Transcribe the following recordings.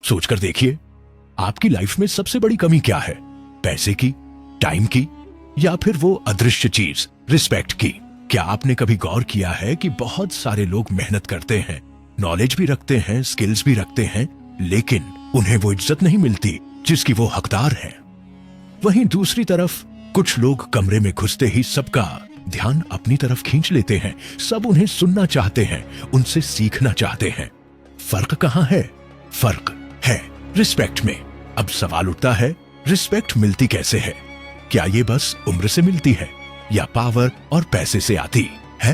सोचकर देखिए, आपकी लाइफ में सबसे बड़ी कमी क्या है? पैसे की, टाइम की, या फिर वो अदृश्य चीज रिस्पेक्ट की? क्या आपने कभी गौर किया है कि बहुत सारे लोग मेहनत करते हैं, नॉलेज भी रखते हैं, स्किल्स भी रखते हैं, लेकिन उन्हें वो इज्जत नहीं मिलती जिसकी वो हकदार हैं। वहीं दूसरी तरफ कुछ लोग कमरे में घुसते ही सबका ध्यान अपनी तरफ खींच लेते हैं, सब उन्हें सुनना चाहते हैं, उनसे सीखना चाहते हैं। फर्क कहाँ है? फर्क है रिस्पेक्ट में। अब सवाल उठता है, रिस्पेक्ट मिलती कैसे है? क्या ये बस उम्र से मिलती है या पावर और पैसे से आती है?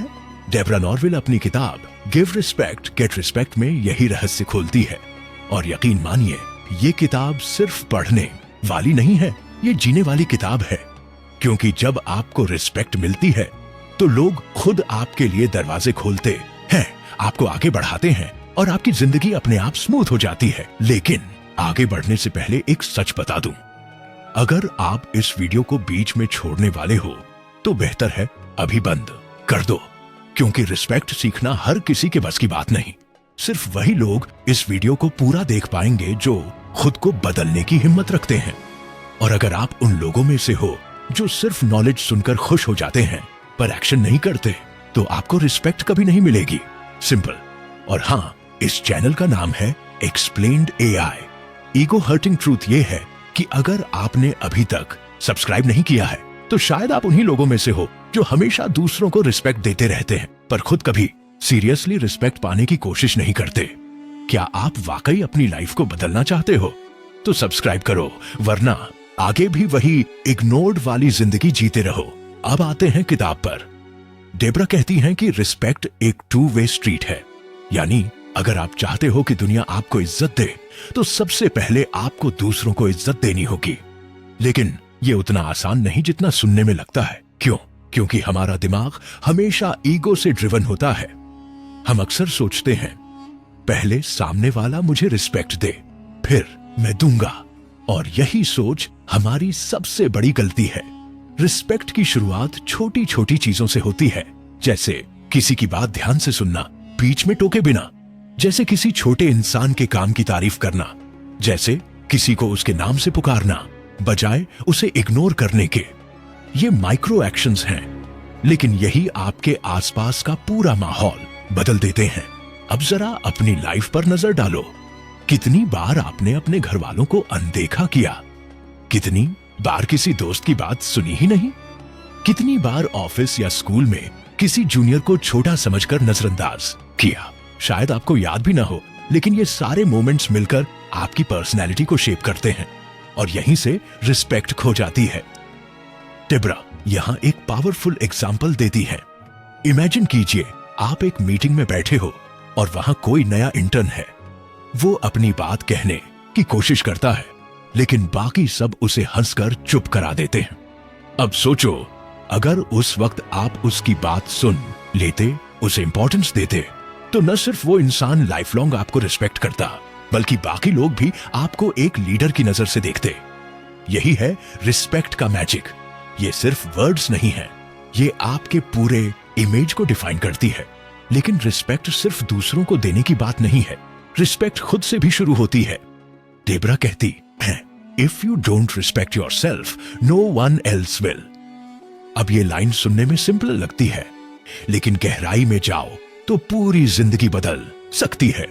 डेब्रा नॉर्विल अपनी किताब गिव रिस्पेक्ट गेट रिस्पेक्ट में यही रहस्य खोलती है। और यकीन मानिए, ये किताब सिर्फ पढ़ने वाली नहीं है, ये जीने वाली किताब है। क्योंकि जब आपको रिस्पेक्ट मिलती है तो लोग खुद आपके लिए दरवाजे खोलते हैं, आपको आगे बढ़ाते हैं और आपकी जिंदगी अपने आप स्मूथ हो जाती है। लेकिन आगे बढ़ने से पहले एक सच बता दूं, अगर आप इस वीडियो को बीच में छोड़ने वाले हो तो बेहतर है अभी बंद कर दो, क्योंकि रिस्पेक्ट सीखना हर किसी के बस की बात नहीं। सिर्फ वही लोग इस वीडियो को पूरा देख पाएंगे जो खुद को बदलने की हिम्मत रखते हैं। और अगर आप उन लोगों में से हो जो सिर्फ नॉलेज सुनकर खुश हो जाते हैं पर एक्शन नहीं करते, तो आपको रिस्पेक्ट कभी नहीं मिलेगी। सिंपल। और हाँ, इस चैनल का नाम है explained AI. Ego hurting truth ये है कि अगर आपने अभी तक सब्सक्राइब नहीं किया है तो शायद आप उन्हीं लोगों में से हो जो हमेशा दूसरों को रिस्पेक्ट देते रहते हैं पर खुद कभी सीरियसली रिस्पेक्ट पाने की कोशिश नहीं करते। क्या आप वाकई अपनी लाइफ को बदलना चाहते हो? तो सब्सक्राइब करो, वरना आगे भी वही इग्नोर्ड वाली जिंदगी जीते रहो। अब आते हैं किताब पर। डेब्रा कहती हैं कि रिस्पेक्ट एक टू वे स्ट्रीट है, यानी अगर आप चाहते हो कि दुनिया आपको इज्जत दे तो सबसे पहले आपको दूसरों को इज्जत देनी होगी। लेकिन ये उतना आसान नहीं जितना सुनने में लगता है। क्यों? क्योंकि हमारा दिमाग हमेशा ईगो से ड्रिवन होता है। हम अक्सर सोचते हैं, पहले सामने वाला मुझे रिस्पेक्ट दे, फिर मैं दूंगा। और यही सोच हमारी सबसे बड़ी गलती है। रिस्पेक्ट की शुरुआत छोटी छोटी चीजों से होती है, जैसे किसी की बात ध्यान से सुनना, बीच में टोके बिना, जैसे किसी छोटे इंसान के काम की तारीफ करना, जैसे किसी को उसके नाम से पुकारना बजाय उसे इग्नोर करने के। ये माइक्रो एक्शंस हैं, लेकिन यही आपके आसपास का पूरा माहौल बदल देते हैं। अब जरा अपनी लाइफ पर नजर डालो। कितनी बार आपने अपने घर वालों को अनदेखा किया? कितनी बार किसी दोस्त की बात सुनी ही नहीं? कितनी बार ऑफिस या स्कूल में किसी जूनियर को छोटा समझकर नजरअंदाज किया? शायद आपको याद भी ना हो, लेकिन ये सारे मोमेंट्स मिलकर आपकी पर्सनैलिटी को शेप करते हैं और यहीं से रिस्पेक्ट खो जाती है। डेब्रा यहां एक पावरफुल एग्जाम्पल देती है। इमेजिन कीजिए, आप एक मीटिंग में बैठे हो और वहां कोई नया इंटर्न है। वो अपनी बात कहने की कोशिश करता है, लेकिन बाकी सब उसे हंसकर चुप करा देते हैं। अब सोचो, अगर उस वक्त आप उसकी बात सुन लेते, उसे इंपॉर्टेंस देते, तो न सिर्फ वो इंसान लाइफ लॉन्ग आपको रिस्पेक्ट करता, बल्कि बाकी लोग भी आपको एक लीडर की नजर से देखते। यही है रिस्पेक्ट का मैजिक। ये सिर्फ वर्ड्स नहीं है, ये आपके पूरे इमेज को डिफाइन करती है। लेकिन रिस्पेक्ट सिर्फ दूसरों को देने की बात नहीं है, रिस्पेक्ट खुद से भी शुरू होती है। डेब्रा कहती है, if you don't respect yourself, no one else will. अब ये लाइन सुनने में सिंपल लगती है, लेकिन गहराई में जाओ तो पूरी जिंदगी बदल सकती है।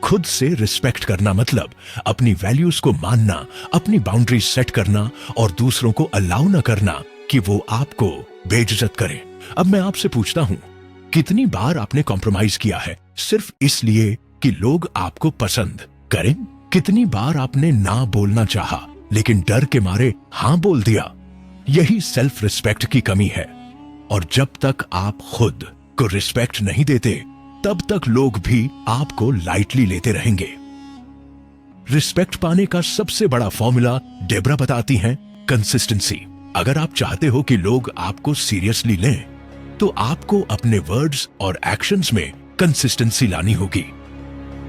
खुद से रिस्पेक्ट करना मतलब अपनी वैल्यूज को मानना, अपनी बाउंड्रीज सेट करना और दूसरों को अलाउ न करना कि वो आपको बेइज्जत करें। अब मैं आपसे पूछता हूं, कितनी बार आपने कॉम्प्रोमाइज किया है सिर्फ इसलिए कि लोग आपको पसंद करें? कितनी बार आपने ना बोलना चाहा, लेकिन डर के मारे हां बोल दिया? यही सेल्फ रिस्पेक्ट की कमी है। और जब तक आप खुद को रिस्पेक्ट नहीं देते, तब तक लोग भी आपको लाइटली लेते रहेंगे। रिस्पेक्ट पाने का सबसे बड़ा फॉर्मूला डेब्रा बताती हैं, कंसिस्टेंसी। अगर आप चाहते हो कि लोग आपको सीरियसली लें, तो आपको अपने वर्ड्स और एक्शंस में कंसिस्टेंसी लानी होगी।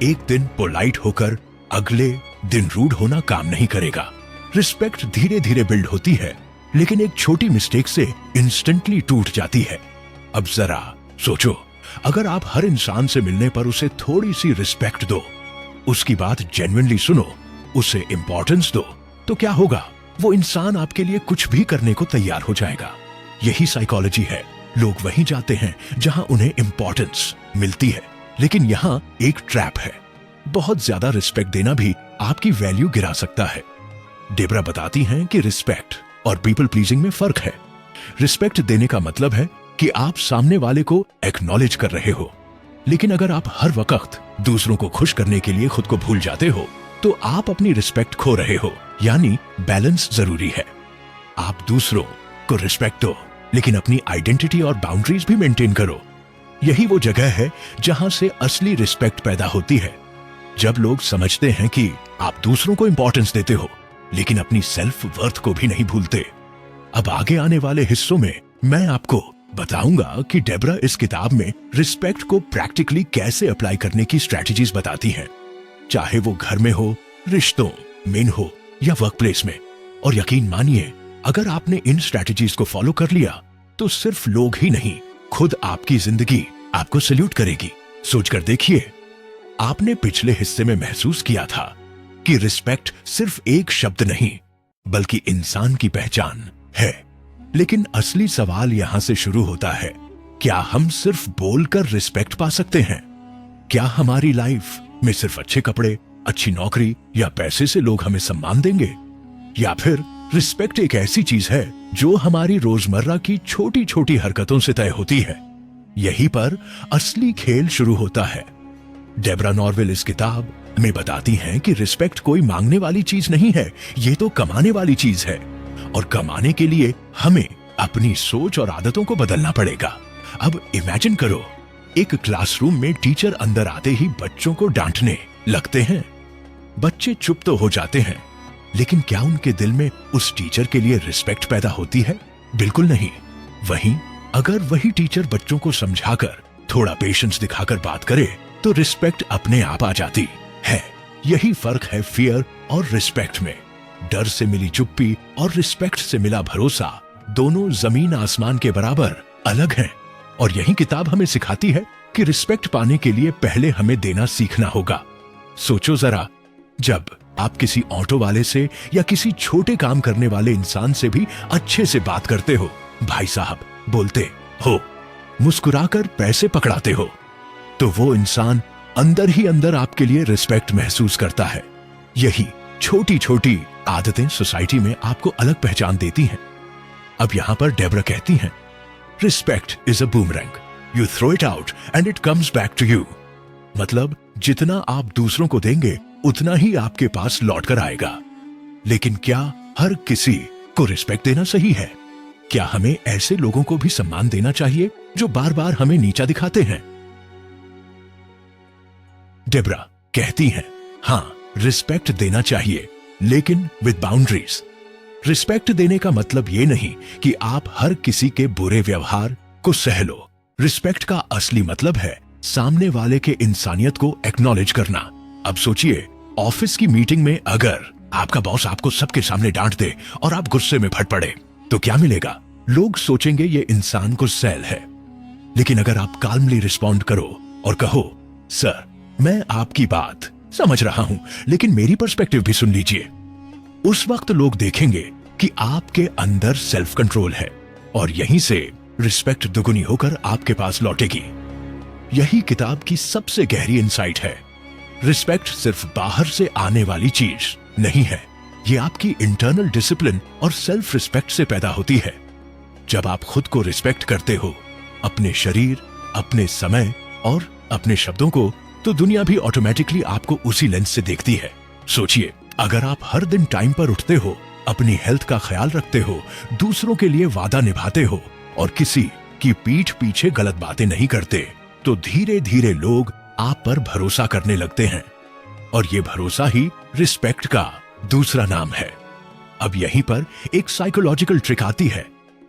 एक दिन पोलाइट होकर अगले दिन रूड होना काम नहीं करेगा। रिस्पेक्ट धीरे धीरे बिल्ड होती है, लेकिन एक छोटी मिस्टेक से इंस्टेंटली टूट जाती है। अब जरा सोचो, अगर आप हर इंसान से मिलने पर उसे थोड़ी सी रिस्पेक्ट दो, उसकी बात जेन्युइनली सुनो, उसे इंपॉर्टेंस दो, तो क्या होगा, वो इंसान आपके लिए कुछ भी करने को तैयार हो जाएगा। यही साइकोलॉजी है। लोग वहीं जाते हैं जहां उन्हें इंपॉर्टेंस मिलती है। लेकिन यहां एक ट्रैप है। बहुत ज्यादा रिस्पेक्ट देना भी आपकी वैल्यू गिरा सकता है। डेबरा बताती हैं कि रिस्पेक्ट और पीपल प्लीजिंग में फर्क है। रिस्पेक्ट देने का मतलब है कि आप सामने वाले को एक्नॉलेज कर रहे हो। लेकिन अगर आप हर वक्त दूसरों को खुश करने के लिए खुद को भूल जाते हो तो आप अपनी रिस्पेक्ट खो रहे हो। यानी बैलेंस जरूरी है। आप दूसरों को रिस्पेक्ट दो, लेकिन अपनी आइडेंटिटी और बाउंड्रीज भी मेंटेन करो। यही वो जगह है जहां से असली रिस्पेक्ट पैदा होती है। जब लोग समझते हैं कि आप दूसरों को इंपॉर्टेंस देते हो लेकिन अपनी सेल्फ वर्थ को भी नहीं भूलते। अब आगे आने वाले हिस्सों में मैं आपको बताऊंगा कि डेबरा इस किताब में रिस्पेक्ट को प्रैक्टिकली कैसे अप्लाई करने की स्ट्रेटजीज बताती हैं, चाहे वो घर में हो, रिश्तों में हो या वर्क प्लेस में। और यकीन मानिए, अगर आपने इन स्ट्रेटजीज को फॉलो कर लिया तो सिर्फ लोग ही नहीं, खुद आपकी जिंदगी आपको सैल्यूट करेगी। सोचकर देखिए, आपने पिछले हिस्से में महसूस किया था कि रिस्पेक्ट सिर्फ एक शब्द नहीं बल्कि इंसान की पहचान है। लेकिन असली सवाल यहां से शुरू होता है, क्या हम सिर्फ बोलकर रिस्पेक्ट पा सकते हैं? क्या हमारी लाइफ में सिर्फ अच्छे कपड़े, अच्छी नौकरी या पैसे से लोग हमें सम्मान देंगे? या फिर रिस्पेक्ट एक ऐसी चीज है जो हमारी रोजमर्रा की छोटी छोटी हरकतों से तय होती है? यहीं पर असली खेल शुरू होता है। डेबरा नॉर्विल इस किताब में बताती हैं कि रिस्पेक्ट कोई मांगने वाली चीज नहीं है, ये तो कमाने वाली चीज है। और कमाने के लिए हमें अपनी सोच और आदतों को बदलना पड़ेगा। अब इमेजिन करो, एक क्लासरूम में टीचर अंदर आते ही बच्चों को डांटने लगते हैं। बच्चे चुप तो हो जाते हैं, लेकिन क्या उनके दिल में उस टीचर के लिए रिस्पेक्ट पैदा होती है? बिल्कुल नहीं। वहीं अगर वही टीचर बच्चों को समझाकर, थोड़ा पेशेंस दिखाकर बात करे तो रिस्पेक्ट अपने आप आ जाती है। यही फर्क है फियर और रिस्पेक्ट में। डर से मिली चुप्पी और रिस्पेक्ट से मिला भरोसा दोनों जमीन आसमान के बराबर अलग हैं। और यही किताब हमें सिखाती है कि रिस्पेक्ट पाने के लिए पहले हमें देना सीखना होगा। सोचो जरा, जब आप किसी ऑटो वाले से या किसी छोटे काम करने वाले इंसान से भी अच्छे से बात करते हो, भाई साहब बोलते हो, मुस्कुराकर पैसे पकड़ाते हो, तो वो इंसान अंदर ही अंदर आपके लिए रिस्पेक्ट महसूस करता है। यही छोटी छोटी आदतें सोसाइटी में आपको अलग पहचान देती हैं। अब यहां पर डेबरा कहती हैं, respect is a boomerang, you throw it out and it comes back to you. मतलब जितना आप दूसरों को देंगे उतना ही आपके पास लौट कर आएगा। लेकिन क्या हर किसी को रिस्पेक्ट देना सही है? क्या हमें ऐसे लोगों को भी सम्मान देना चाहिए जो बार बार हमें नीचा दिखाते हैं? डेबरा कहती हैं, हां, रिस्पेक्ट देना चाहिए, लेकिन विद बाउंड्रीज। रिस्पेक्ट देने का मतलब ये नहीं कि आप हर किसी के बुरे व्यवहार को सह लो। रिस्पेक्ट का असली मतलब है सामने वाले के इंसानियत को एक्नॉलेज करना। अब सोचिए, ऑफिस की मीटिंग में अगर आपका बॉस आपको सबके सामने डांट दे और आप गुस्से में फट पड़े तो क्या मिलेगा? लोग सोचेंगे ये इंसान को सैल है। लेकिन अगर आप काल्मली रिस्पॉन्ड करो और कहो, सर मैं आपकी बात समझ रहा हूं लेकिन मेरी पर्सपेक्टिव भी सुन लीजिए, उस वक्त लोग देखेंगे कि आपके अंदर सेल्फ कंट्रोल है और यहीं से रिस्पेक्ट दुगुनी होकर आपके पास लौटेगी। यही किताब की सबसे गहरी इंसाइट है। रिस्पेक्ट सिर्फ बाहर से आने वाली चीज नहीं है, ये आपकी इंटरनल डिसिप्लिन और सेल्फ रिस्पेक्ट से पैदा होती है। जब आप खुद को रिस्पेक्ट करते हो, अपने शरीर, अपने समय और अपने शब्दों को, तो दुनिया भी ऑटोमेटिकली आपको उसी लेंस से देखती है। सोचिए, अगर आप हर दिन टाइम पर उठते हो, अपनी हेल्थ का ख्याल रखते हो, दूसरों के लिए वादा निभाते हो और किसी की पीठ पीछे गलत बातें नहीं करते, तो धीरे धीरे लोग आप पर भरोसा करने लगते हैं। और ये भरोसा ही रिस्पेक्ट का दूसरा नाम है। अब यहीं पर एक साइकोलॉजिकल ट्रिक आती है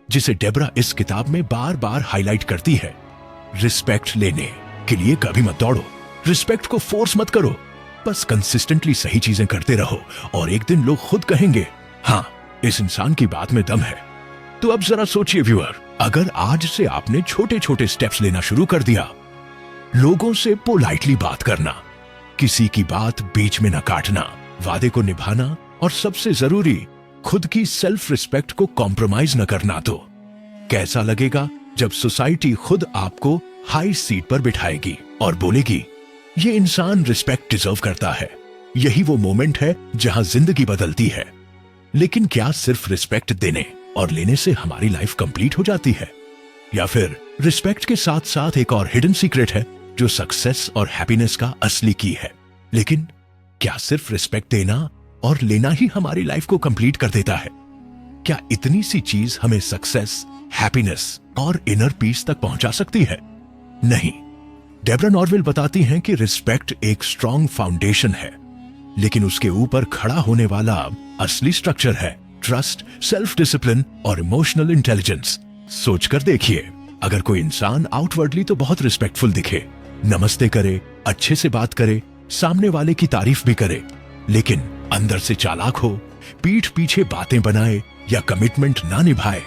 जिसे डेबरा इस किताब में बार बार हाईलाइट करती है। रिस्पेक्ट लेने के लिए कभी मत दौड़ो, रिस्पेक्ट को फोर्स मत करो, बस कंसिस्टेंटली सही चीजें करते रहो और एक दिन लोग खुद कहेंगे, हां, इस इंसान की बात में दम है। तो अब जरा सोचिए व्यूअर, अगर आज से आपने छोटे छोटे स्टेप्स लेना शुरू कर दिया, लोगों से पोलाइटली बात करना, किसी की बात बीच में न काटना, वादे को निभाना और सबसे जरूरी खुद की सेल्फ रिस्पेक्ट को कॉम्प्रोमाइज न करना। तो कैसा लगेगा जब सोसाइटी खुद आपको हाई सीट पर बिठाएगी और बोलेगी ये इंसान रिस्पेक्ट डिजर्व करता है। यही वो मोमेंट है जहां जिंदगी बदलती है। लेकिन क्या सिर्फ रिस्पेक्ट देने और लेने से हमारी लाइफ कंप्लीट हो जाती है, या फिर रिस्पेक्ट के साथ साथ एक और हिडन सीक्रेट है जो सक्सेस और हैप्पीनेस का असली की है? लेकिन क्या सिर्फ रिस्पेक्ट देना और लेना ही हमारी लाइफ को कंप्लीट कर देता है? क्या इतनी सी चीज हमें सक्सेस, हैप्पीनेस और इनर पीस तक पहुंचा सकती है? नहीं। डेब्रा नॉर्विल बताती हैं कि रिस्पेक्ट एक स्ट्रॉन्ग फाउंडेशन है, लेकिन उसके ऊपर खड़ा होने वाला असली स्ट्रक्चर है ट्रस्ट, सेल्फ डिसिप्लिन और इमोशनल इंटेलिजेंस। सोचकर देखिए, अगर कोई इंसान आउटवर्डली तो बहुत रिस्पेक्टफुल दिखे, नमस्ते करे, अच्छे से बात करे, सामने वाले की तारीफ भी करे, लेकिन अंदर से चालाक हो, पीठ पीछे बातें बनाए या कमिटमेंट ना निभाए,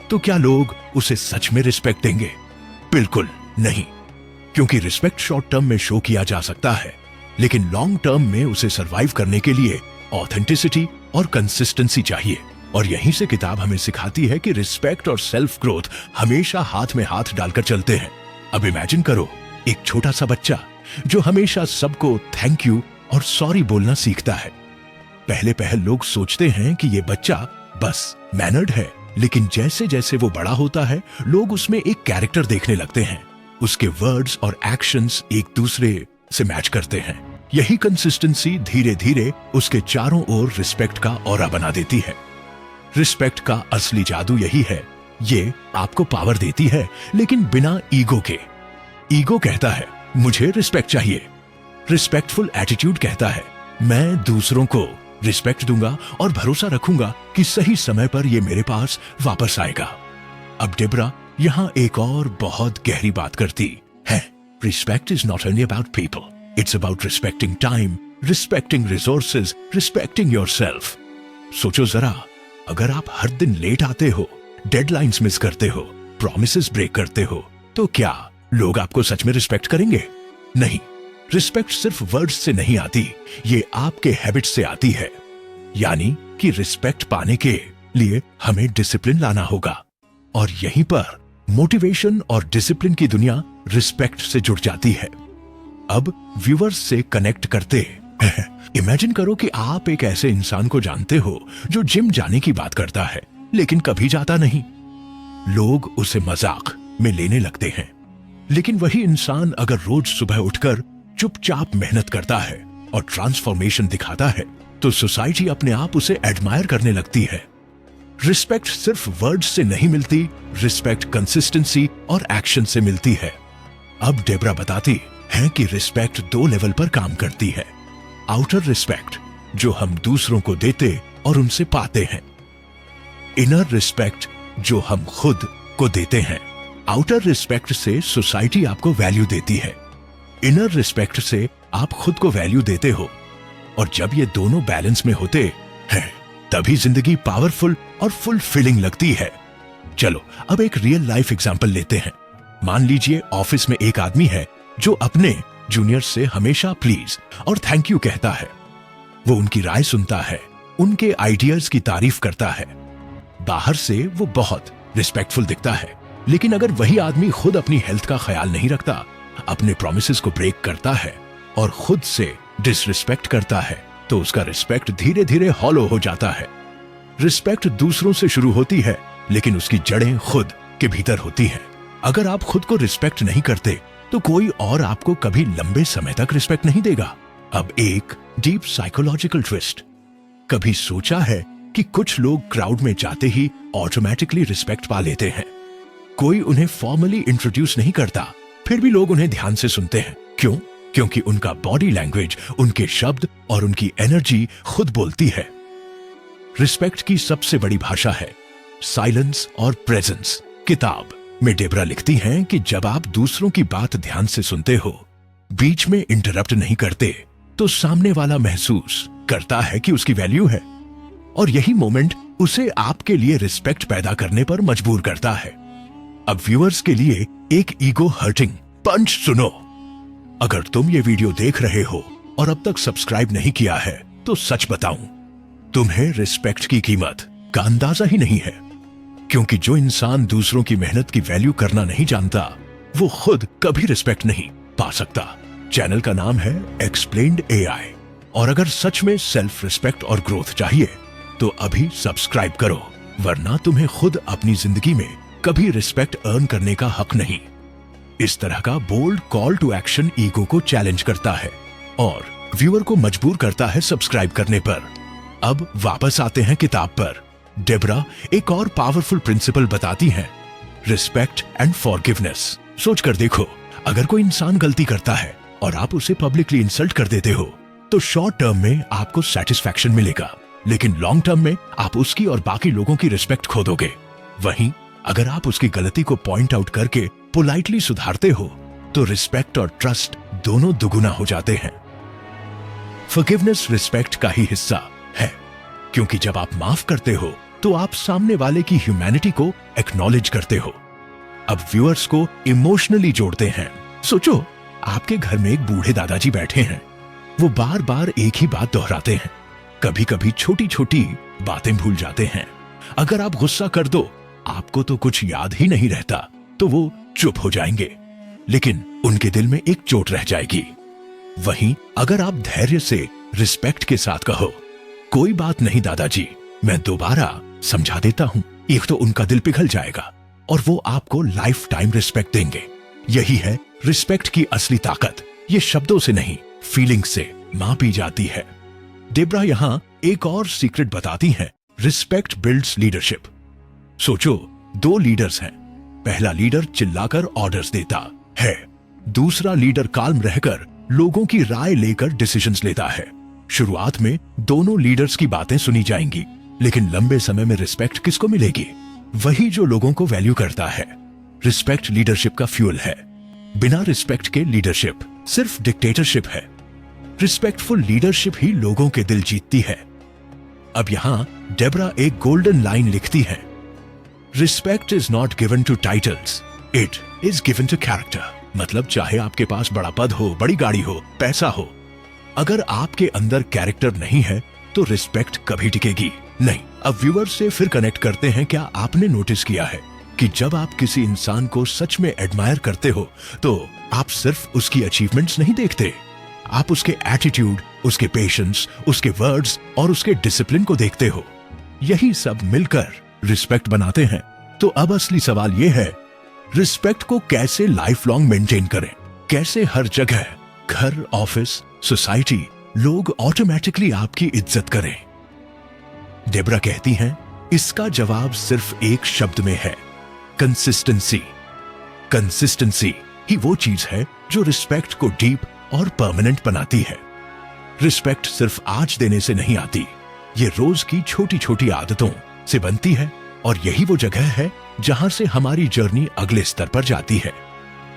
तो क्या लोग उसे सच में रिस्पेक्ट देंगे? बिल्कुल नहीं। क्योंकि रिस्पेक्ट शॉर्ट टर्म में शो किया जा सकता है, लेकिन लॉन्ग टर्म में उसे सरवाइव करने के लिए ऑथेंटिसिटी और कंसिस्टेंसी चाहिए। और यहीं से किताब हमें सिखाती है कि रिस्पेक्ट और सेल्फ ग्रोथ हमेशा हाथ में हाथ डालकर चलते हैं। अब इमेजिन करो, एक छोटा सा बच्चा जो हमेशा सबको थैंक यू और सॉरी बोलना सीखता है। पहले पहल लोग सोचते हैं कि ये बच्चा बस मैनर्ड है, लेकिन जैसे जैसे वो बड़ा होता है, लोग उसमें एक कैरेक्टर देखने लगते हैं। उसके वर्ड्स और एक्शंस एक दूसरे से मैच करते हैं। यही कंसिस्टेंसी धीरे धीरे उसके चारों ओर रिस्पेक्ट का ऑरा बना देती है। रिस्पेक्ट का असली जादू यही है, ये आपको पावर देती है, लेकिन बिना ईगो के। ईगो कहता है मुझे रिस्पेक्ट चाहिए, रिस्पेक्टफुल एटीट्यूड कहता है मैं दूसरों को रिस्पेक्ट दूंगा और भरोसा रखूंगा कि सही समय पर ये मेरे पास वापस आएगा। अब डेब्रा यहां एक और बहुत गहरी बात करती है। Respect is not only about people, it's about respecting time, respecting resources, respecting yourself. सोचो जरा, अगर आप हर दिन लेट आते हो, डेडलाइंस मिस करते हो, प्रॉमिसेस ब्रेक करते हो, तो क्या लोग आपको सच में रिस्पेक्ट करेंगे? नहीं। रिस्पेक्ट सिर्फ वर्ड्स से नहीं आती, ये आपके हैबिट्स से आती है। यानी कि रिस्पेक्ट पाने के लिए हमें डिसिप्लिन लाना होगा, और यहीं पर मोटिवेशन और डिसिप्लिन की दुनिया रिस्पेक्ट से जुड़ जाती है। अब व्यूअर्स से कनेक्ट करते इमेजिन करो कि आप एक ऐसे इंसान को जानते हो जो जिम जाने की बात करता है, लेकिन कभी जाता नहीं। लोग उसे मजाक में लेने लगते हैं, लेकिन वही इंसान अगर रोज सुबह उठकर चुपचाप मेहनत करता है और ट्रांसफॉर्मेशन दिखाता है, तो सोसाइटी अपने आप उसे एडमायर करने लगती है। रिस्पेक्ट सिर्फ वर्ड्स से नहीं मिलती, रिस्पेक्ट कंसिस्टेंसी और एक्शन से मिलती है। अब डेब्रा बताती है कि रिस्पेक्ट दो लेवल पर काम करती है। आउटर रिस्पेक्ट, जो हम दूसरों को देते और उनसे पाते हैं। इनर रिस्पेक्ट, जो हम खुद को देते हैं। आउटर रिस्पेक्ट से सोसाइटी आपको वैल्यू देती है, इनर रिस्पेक्ट से आप खुद को वैल्यू देते हो। और जब ये दोनों बैलेंस में होते हैं, तभी जिंदगी पावरफुल और फुलफिलिंग लगती है। चलो अब एक रियल लाइफ एग्जांपल लेते हैं। मान लीजिए ऑफिस में एक आदमी है जो अपने जूनियर से हमेशा प्लीज और थैंक यू कहता है। वो उनकी राय सुनता है, उनके आइडियाज की तारीफ करता है। बाहर से वो बहुत रिस्पेक्टफुल दिखता है, लेकिन अगर वही आदमी खुद अपनी हेल्थ का ख्याल नहीं रखता, अपने प्रॉमिसेस को ब्रेक करता है और खुद से डिसरिस्पेक्ट करता है, तो उसका रिस्पेक्ट धीरे धीरे हॉलो हो जाता है। रिस्पेक्ट दूसरों से शुरू होती है, लेकिन उसकी जड़ें खुद के भीतर होती हैं। अगर आप खुद को रिस्पेक्ट नहीं करते, तो कोई और आपको कभी लंबे समय तक रिस्पेक्ट नहीं देगा। अब एक डीप साइकोलॉजिकल ट्विस्ट। कभी सोचा है कि कुछ लोग क्राउड में जाते ही ऑटोमेटिकली रिस्पेक्ट पा लेते हैं? कोई उन्हें फॉर्मली इंट्रोड्यूस नहीं करता, फिर भी लोग उन्हें ध्यान से सुनते हैं। क्यों? क्योंकि उनका बॉडी लैंग्वेज, उनके शब्द और उनकी एनर्जी खुद बोलती है। रिस्पेक्ट की सबसे बड़ी भाषा है साइलेंस और प्रेजेंस। किताब में डेब्रा लिखती हैं कि जब आप दूसरों की बात ध्यान से सुनते हो, बीच में इंटरप्ट नहीं करते, तो सामने वाला महसूस करता है कि उसकी वैल्यू है, और यही मोमेंट उसे आपके लिए रिस्पेक्ट पैदा करने पर मजबूर करता है। अब व्यूअर्स के लिए एक ईगो हर्टिंग पंच सुनो। अगर तुम ये वीडियो देख रहे हो और अब तक सब्सक्राइब नहीं किया है तो सच बताऊं, तुम्हें रिस्पेक्ट की कीमत का अंदाजा ही नहीं है। क्योंकि जो इंसान दूसरों की मेहनत की वैल्यू करना नहीं जानता, वो खुद कभी रिस्पेक्ट नहीं पा सकता। चैनल का नाम है एक्सप्लेन्ड एआई, और अगर सच में सेल्फ रिस्पेक्ट और ग्रोथ चाहिए तो अभी सब्सक्राइब करो, वरना तुम्हें खुद अपनी जिंदगी में कभी रिस्पेक्ट अर्न करने का हक नहीं। इस तरह का bold call to action ego को चैलेंज करता है और व्यूअर को मजबूर करता है सब्सक्राइब करने पर। अब वापस आते हैं किताब पर। डेब्रा एक और पावरफुल प्रिंसिपल बताती हैं, रिस्पेक्ट एंड फॉरगिवनेस। सोच कर देखो, अगर कोई इंसान गलती करता है और आप उसे पब्लिकली इंसल्ट कर देते हो तो शॉर्ट टर्म में आपको सेटिस्फैक्शन मिलेगा, लेकिन लॉन्ग टर्म में आप उसकी और बाकी लोगों की रिस्पेक्ट खो दोगे। वहीं अगर आप उसकी गलती को पॉइंट आउट करके पोलाइटली सुधारते हो तो रिस्पेक्ट और ट्रस्ट दोनों दुगुना हो जाते हैं। फॉरगिवनेस रिस्पेक्ट का ही हिस्सा है, क्योंकि जब आप माफ करते हो तो आप सामने वाले की ह्यूमैनिटी को एक्नॉलेज करते हो। अब व्यूअर्स को इमोशनली जोड़ते हैं। सोचो, आपके घर में एक बूढ़े दादाजी बैठे हैं। वो बार बार एक ही बात दोहराते हैं, कभी कभी छोटी छोटी बातें भूल जाते हैं। अगर आप गुस्सा कर दो, आपको तो कुछ याद ही नहीं रहता, तो वो चुप हो जाएंगे, लेकिन उनके दिल में एक चोट रह जाएगी। वहीं अगर आप धैर्य से रिस्पेक्ट के साथ कहो, कोई बात नहीं दादाजी, मैं दोबारा समझा देता हूं, एक तो उनका दिल पिघल जाएगा और वो आपको लाइफ टाइम रिस्पेक्ट देंगे। यही है रिस्पेक्ट की असली ताकत। ये शब्दों से नहीं, फीलिंग से मापी जाती है। डेब्रा यहां एक और सीक्रेट बताती हैं, रिस्पेक्ट बिल्ड्स लीडरशिप। सोचो, दो लीडर्स हैं। पहला लीडर चिल्लाकर ऑर्डर्स देता है, दूसरा लीडर काल्म रहकर लोगों की राय लेकर डिसीजंस लेता है। शुरुआत में दोनों लीडर्स की बातें सुनी जाएंगी, लेकिन लंबे समय में रिस्पेक्ट किसको मिलेगी? वही जो लोगों को वैल्यू करता है। रिस्पेक्ट लीडरशिप का फ्यूल है। बिना रिस्पेक्ट के लीडरशिप सिर्फ डिक्टेटरशिप है। रिस्पेक्टफुल लीडरशिप ही लोगों के दिल जीतती है। अब यहां डेब्रा एक गोल्डन लाइन लिखती है, respect is not given to titles, it is given to character. मतलब चाहे आपके पास बड़ा पद हो, बड़ी गाड़ी हो, पैसा हो, अगर आपके अंदर कैरेक्टर नहीं है तो रिस्पेक्ट कभी टिकेगी नहीं। अब व्यूअर से फिर कनेक्ट करते हैं। क्या आपने नोटिस किया है कि जब आप किसी इंसान को सच में एडमायर करते हो तो आप सिर्फ उसकी अचीवमेंट्स नहीं देखते, आप उसके एटीट्यूड, उसके पेशेंस, उसके वर्ड्स और उसके डिसिप्लिन को देखते हो। यही सब मिलकर रिस्पेक्ट बनाते हैं। तो अब असली सवाल यह है, रिस्पेक्ट को कैसे लाइफ लॉन्ग मेंटेन करें? कैसे हर जगह, घर, ऑफिस, सोसाइटी, लोग ऑटोमेटिकली आपकी इज्जत करें? डेब्रा कहती हैं, इसका जवाब सिर्फ एक शब्द में है, कंसिस्टेंसी। कंसिस्टेंसी ही वो चीज है जो रिस्पेक्ट को डीप और परमानेंट बनाती है। रिस्पेक्ट सिर्फ आज देने से नहीं आती, ये रोज की छोटी छोटी आदतों से बनती है, और यही वो जगह है जहां से हमारी जर्नी अगले स्तर पर जाती है।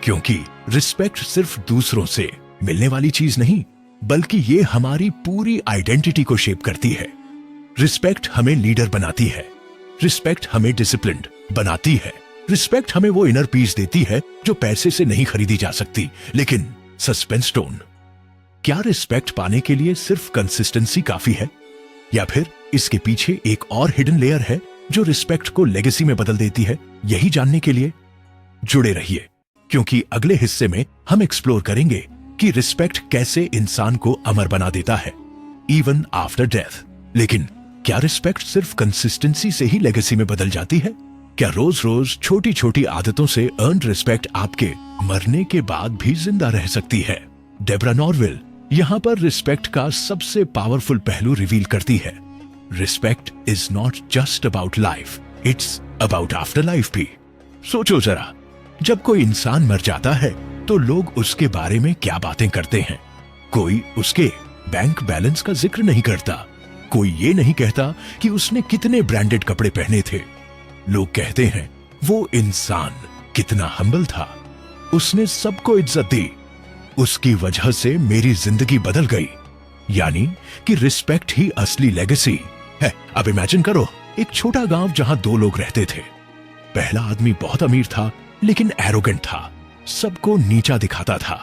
क्योंकि रिस्पेक्ट सिर्फ दूसरों से मिलने वाली चीज नहीं, बल्कि ये हमारी पूरी आइडेंटिटी को शेप करती है। रिस्पेक्ट हमें लीडर बनाती है, रिस्पेक्ट हमें डिसिप्लिन्ड बनाती है, रिस्पेक्ट हमें वो इनर पीस देती है जो पैसे से नहीं खरीदी जा सकती। लेकिन सस्पेंस टोन, क्या रिस्पेक्ट पाने के लिए सिर्फ कंसिस्टेंसी काफी है, या फिर इसके पीछे एक और हिडन लेयर है जो रिस्पेक्ट को लेगेसी में बदल देती है? यही जानने के लिए जुड़े रहिए, क्योंकि अगले हिस्से में हम एक्सप्लोर करेंगे कि रिस्पेक्ट कैसे इंसान को अमर बना देता है, इवन आफ्टर डेथ। लेकिन क्या रिस्पेक्ट सिर्फ कंसिस्टेंसी से ही लेगेसी में बदल जाती है? क्या रोज रोज छोटी छोटी आदतों से अर्न्ड रिस्पेक्ट आपके मरने के बाद भी जिंदा रह सकती है? डेब्रा नॉर्विल यहां पर रिस्पेक्ट का सबसे पावरफुल पहलू रिवील करती है। Respect is not just about life, it's about after life भी। सोचो जरा, जब कोई इंसान मर जाता है तो लोग उसके बारे में क्या बातें करते हैं? कोई उसके बैंक बैलेंस का जिक्र नहीं करता, कोई ये नहीं कहता कि उसने कितने ब्रांडेड कपड़े पहने थे। लोग कहते हैं वो इंसान कितना हम्बल था, उसने सबको इज्जत दी, उसकी वजह से मेरी जिंदगी बदल गई। यानी कि रिस्पेक्ट ही असली लेगेसी है। अब इमेजिन करो, एक छोटा गांव जहां दो लोग रहते थे। पहला आदमी बहुत अमीर था लेकिन एरोगेंट था, सबको नीचा दिखाता था।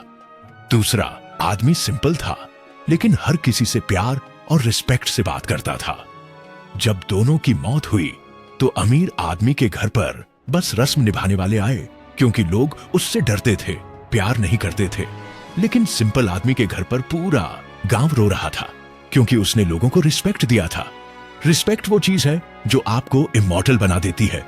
दूसरा आदमी सिंपल था, लेकिन हर किसी से प्यार और रिस्पेक्ट से बात करता था। जब दोनों की मौत हुई तो अमीर आदमी के घर पर बस रस्म निभाने वाले आए, क्योंकि लोग उससे डरते थे, प्यार नहीं करते थे। लेकिन सिंपल आदमी के घर पर पूरा गांव रो रहा था, क्योंकि उसने लोगों को रिस्पेक्ट दिया था। रिस्पेक्ट वो चीज है जो आपको इमॉर्टल बना देती है।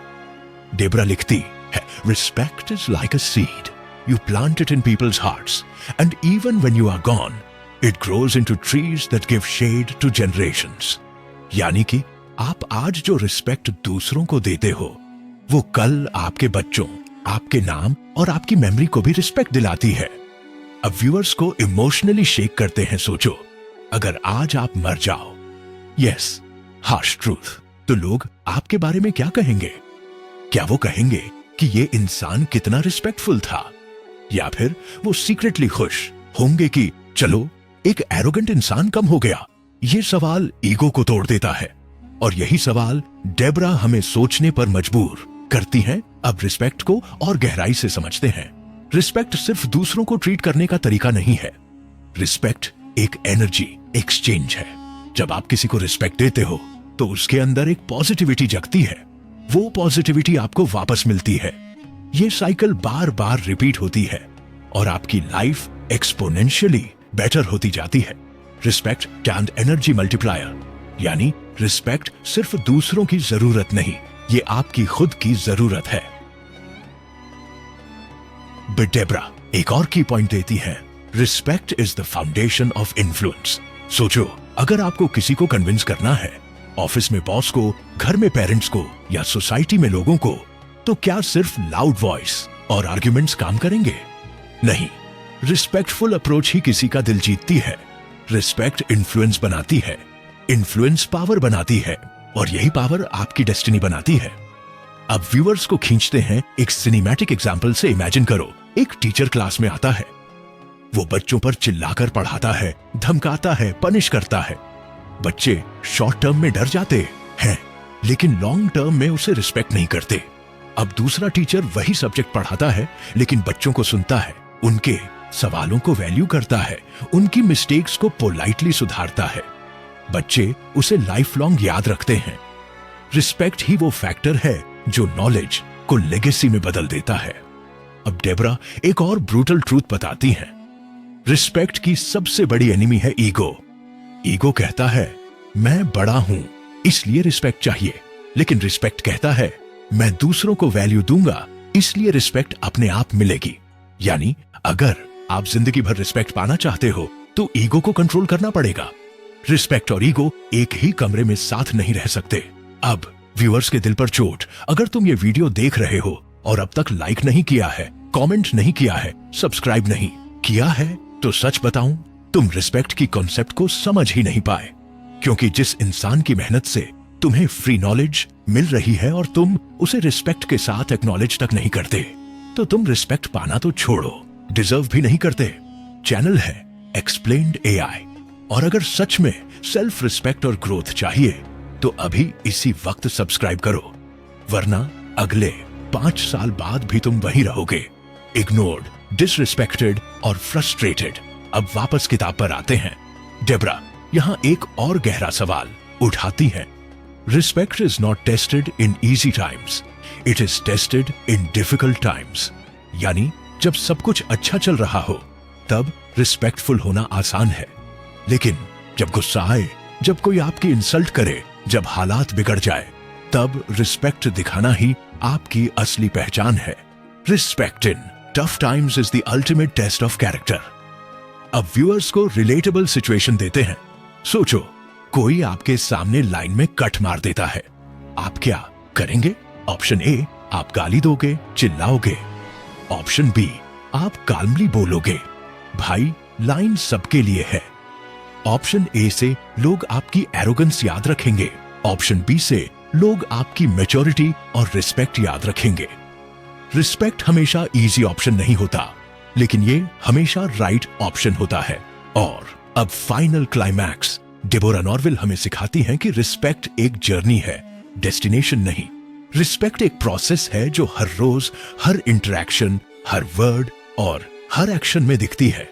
डेबरा लिखती है, respect is like a seed, you plant it in people's hearts and even when you are gone it grows into trees that give shade to generations. यानी कि आप आज जो रिस्पेक्ट दूसरों को देते हो, वो कल आपके बच्चों, आपके नाम और आपकी मेमोरी को भी रिस्पेक्ट दिलाती है। अब व्यूअर्स को इमोशनली शेक करते हैं। सोचो, अगर आज आप मर जाओ, यस, हार्श ट्रूथ, तो लोग आपके बारे में क्या कहेंगे? क्या वो कहेंगे कि ये इंसान कितना रिस्पेक्टफुल था, या फिर वो सीक्रेटली खुश होंगे कि चलो एक एरोगेंट इंसान कम हो गया? ये सवाल ईगो को तोड़ देता है, और यही सवाल डेबरा हमें सोचने पर मजबूर करती हैं। अब रिस्पेक्ट को और गहराई से समझते हैं। रिस्पेक्ट सिर्फ दूसरों को ट्रीट करने का तरीका नहीं है। रिस्पेक्ट एक एनर्जी एक्सचेंज है। जब आप किसी को रिस्पेक्ट देते हो तो उसके अंदर एक पॉजिटिविटी जगती है, वो पॉजिटिविटी आपको वापस मिलती है। ये साइकिल बार बार रिपीट होती है और आपकी लाइफ एक्सपोनेंशियली बेटर होती जाती है। रिस्पेक्ट एंड एनर्जी मल्टीप्लायर, यानी रिस्पेक्ट सिर्फ दूसरों की जरूरत नहीं, ये आपकी खुद की जरूरत है। बट डेबरा एक और की पॉइंट देती है, respect is the foundation of influence. सोचो, अगर आपको किसी को कन्विंस करना है, ऑफिस में बॉस को, घर में पेरेंट्स को, या सोसाइटी में लोगों को, तो क्या सिर्फ लाउड वॉइस और आर्ग्यूमेंट्स काम करेंगे? नहीं, रिस्पेक्टफुल अप्रोच ही किसी का दिल जीतती है। रिस्पेक्ट इन्फ्लुएंस बनाती है, इन्फ्लुएंस पावर बनाती है, और यही पावर आपकी डेस्टिनी बनाती है। अब व्यूअर्स को खींचते हैं एक सिनेमैटिक एग्जांपल से। इमेजिन करो, एक टीचर क्लास में आता है, वो बच्चों पर चिल्लाकर पढ़ाता है, धमकाता है, पनिश करता है। बच्चे शॉर्ट टर्म में डर जाते हैं, लेकिन लॉन्ग टर्म में उसे रिस्पेक्ट नहीं करते। अब दूसरा टीचर वही सब्जेक्ट पढ़ाता है, लेकिन बच्चों को सुनता है, उनके सवालों को वैल्यू करता है, उनकी मिस्टेक्स को पोलाइटली सुधारता है। बच्चे उसे लाइफ लॉन्ग याद रखते हैं। रिस्पेक्ट ही वो फैक्टर है जो नॉलेज को लेगेसी में बदल देता है। अब डेबरा एक और ब्रूटल ट्रूथ बताती हैं। रिस्पेक्ट की सबसे बड़ी एनिमी है ईगो। ईगो कहता है, मैं बड़ा हूं इसलिए रिस्पेक्ट चाहिए, लेकिन रिस्पेक्ट कहता है, मैं दूसरों को वैल्यू दूंगा इसलिए रिस्पेक्ट अपने आप मिलेगी। यानी अगर आप जिंदगी भर रिस्पेक्ट पाना चाहते हो तो ईगो को कंट्रोल करना पड़ेगा। रिस्पेक्ट और ईगो एक ही कमरे में साथ नहीं रह सकते। अब व्यूअर्स के दिल पर चोट, अगर तुम ये वीडियो देख रहे हो और अब तक लाइक नहीं किया है, कमेंट नहीं किया है, सब्सक्राइब नहीं किया है, तो सच बताऊं, तुम रिस्पेक्ट की कॉन्सेप्ट को समझ ही नहीं पाए। क्योंकि जिस इंसान की मेहनत से तुम्हें फ्री नॉलेज मिल रही है और तुम उसे रिस्पेक्ट के साथ एक्नॉलेज तक नहीं करते, तो तुम रिस्पेक्ट पाना तो छोड़ो, डिजर्व भी नहीं करते। चैनल है एक्सप्लेन्ड एआई, और अगर सच में सेल्फ रिस्पेक्ट और ग्रोथ चाहिए तो अभी इसी वक्त सब्सक्राइब करो, वरना अगले 5 साल बाद भी तुम वहीं रहोगे, इग्नोर्ड, डिसरिस्पेक्टेड और फ्रस्ट्रेटेड। अब वापस किताब पर आते हैं। डेबरा यहां एक और गहरा सवाल उठाती है। Respect is not tested in easy times, it is tested in difficult times. यानी जब सब कुछ अच्छा चल रहा हो तब रिस्पेक्टफुल होना आसान है, लेकिन जब गुस्सा आए, जब कोई आपकी इंसल्ट करे, जब हालात बिगड़ जाए, तब रिस्पेक्ट दिखाना ही आपकी असली पहचान है। Respect in tough times is the ultimate test of character. अब व्यूअर्स को रिलेटेबल सिचुएशन देते हैं। सोचो, कोई आपके सामने लाइन में कट मार देता है, आप क्या करेंगे? ऑप्शन ए, आप गाली दोगे, चिल्लाओगे। ऑप्शन बी, आप काल्मली बोलोगे, भाई लाइन सबके लिए है। ऑप्शन ए से लोग आपकी एरोगेंस याद रखेंगे, ऑप्शन बी से लोग आपकी मैच्योरिटी और रिस्पेक्ट याद रखेंगे। रिस्पेक्ट हमेशा इजी ऑप्शन नहीं होता, लेकिन ये हमेशा राइट ऑप्शन होता है। और अब फाइनल क्लाइमैक्स, डेबोरा नॉर्विल हमें सिखाती हैं कि रिस्पेक्ट एक जर्नी है, डेस्टिनेशन नहीं। रिस्पेक्ट एक प्रोसेस है जो हर रोज, हर इंटरैक्शन, हर वर्ड और हर एक्शन में दिखती है।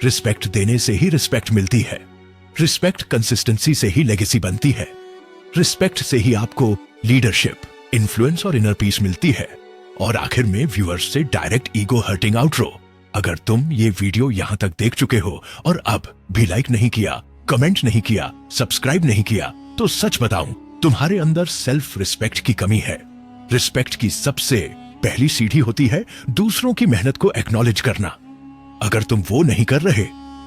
रिस्पेक्ट देने से ही रिस्पेक्ट मिलती है। रिस्पेक्ट कंसिस्टेंसी से ही लेगेसी बनती है। रिस्पेक्ट से ही आपको लीडरशिप, इन्फ्लुएंस और इनर पीस मिलती है। और आखिर में व्यूअर्स से डायरेक्ट ईगो हर्टिंग आउटरो। अगर तुम ये वीडियो यहां तक देख चुके हो और अब भी लाइक नहीं किया, कमेंट नहीं किया, सब्सक्राइब नहीं किया, तो सच बताऊं, तुम्हारे अंदर सेल्फ रिस्पेक्ट की कमी है। रिस्पेक्ट की सबसे पहली सीढ़ी होती है दूसरों की मेहनत को एक्नॉलेज करना। अगर तुम वो नहीं कर रहे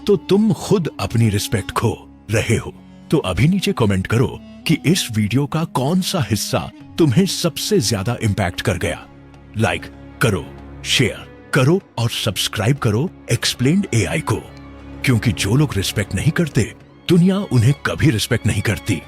तो तुम खुद अपनी रिस्पेक्ट खो रहे हो। तो अभी नीचे कमेंट करो कि इस वीडियो का कौन सा हिस्सा तुम्हें सबसे ज्यादा इंपैक्ट कर गया। लाइक करो, शेयर करो और सब्सक्राइब करो एक्सप्लेन्ड एआई को, क्योंकि जो लोग रिस्पेक्ट नहीं करते दुनिया उन्हें कभी रिस्पेक्ट नहीं करती।